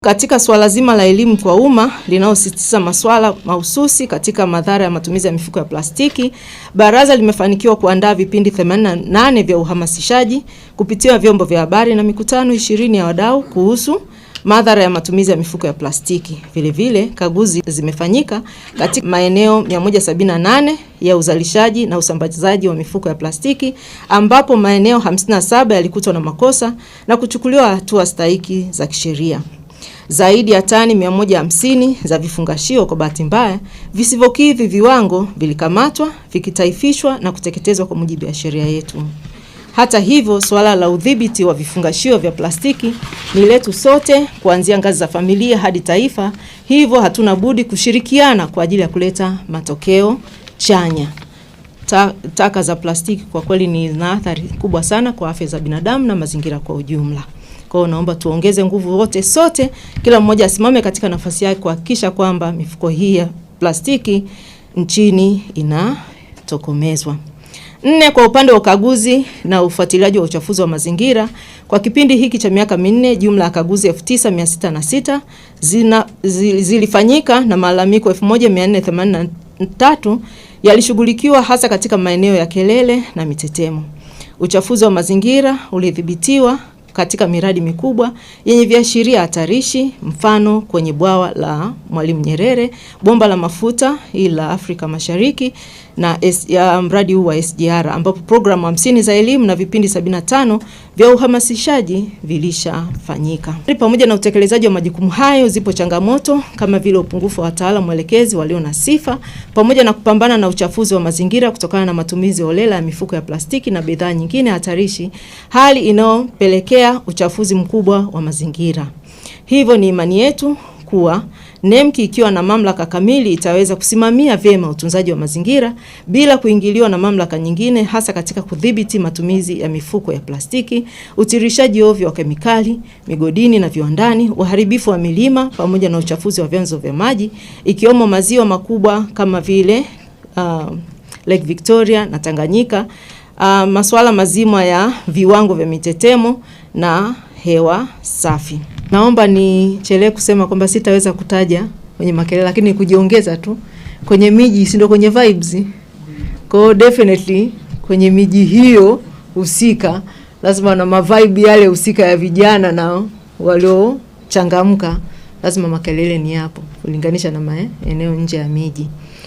Katika swala zima la elimu kwa umma linalosisitiza masuala mahususi katika madhara ya matumizi ya mifuko ya plastiki, baraza limefanikiwa kuandaa vipindi 88 vya uhamasishaji kupitia vyombo vya habari na mikutano 20 ya wadau kuhusu madhara ya matumizi ya mifuko ya plastiki. Vile vile, kaguzi zimefanyika katika maeneo 178 ya uzalishaji na usambazaji wa mifuko ya plastiki, ambapo maeneo 57 yalikutwa na makosa na kuchukuliwa hatua stahiki za kisheria. Zaidi ya tani 150 za vifungashio kwa bahati mbaya visivyokidhi viwango vilikamatwa, vikitaifishwa na kuteketezwa kwa mujibu wa sheria yetu. Hata hivyo, swala la udhibiti wa vifungashio vya plastiki ni letu sote, kuanzia ngazi za familia hadi taifa. Hivyo hatuna budi kushirikiana kwa ajili ya kuleta matokeo chanya. Taka za plastiki kwa kweli ni na athari kubwa sana kwa afya za binadamu na mazingira kwa ujumla. Kwa hiyo naomba tuongeze nguvu wote sote, kila mmoja asimame katika nafasi yake kuhakikisha kwamba mifuko hii ya plastiki nchini inatokomezwa. 4, kwa upande wa ukaguzi na ufuatiliaji wa uchafuzi wa mazingira, kwa kipindi hiki cha miaka 4, jumla ya kaguzi 9606 zilifanyika na malalamiko 1483 yalishughulikiwa hasa katika maeneo ya kelele na mitetemo. Uchafuzi wa mazingira ulidhibitiwa katika miradi mikubwa yenye viashiria hatarishi, mfano kwenye bwawa la Mwalimu Nyerere, bomba la mafuta la Afrika Mashariki na mradi huu wa SGR, ambapo programu 50 za elimu na vipindi 75 vya uhamasishaji vilishafanyika. Pamoja na utekelezaji wa majukumu hayo, zipo changamoto kama vile upungufu wa wataalamu mwelekezi walio na sifa, pamoja na kupambana na uchafuzi wa mazingira kutokana na matumizi holela ya mifuko ya plastiki na bidhaa nyingine hatarishi, hali inayopelekea uchafuzi mkubwa wa mazingira. Hivyo ni imani yetu kuwa NEMC ikiwa na mamlaka kamili itaweza kusimamia vyema utunzaji wa mazingira bila kuingiliwa na mamlaka nyingine, hasa katika kudhibiti matumizi ya mifuko ya plastiki, utirishaji ovyo wa kemikali migodini na viwandani, uharibifu wa milima pamoja na uchafuzi wa vyanzo vya maji ikiwemo maziwa makubwa kama vile Lake Victoria na Tanganyika, masuala mazima ya viwango vya mitetemo na hewa safi. Naomba nichelee kusema kwamba sitaweza kutaja kwenye makelele, lakini kujiongeza tu kwenye miji, si ndio kwenye vibes. Kwa definitely kwenye miji hiyo husika lazima na mavibe yale husika ya vijana na walio changamka, lazima makelele ni hapo kulinganisha na eneo nje ya miji.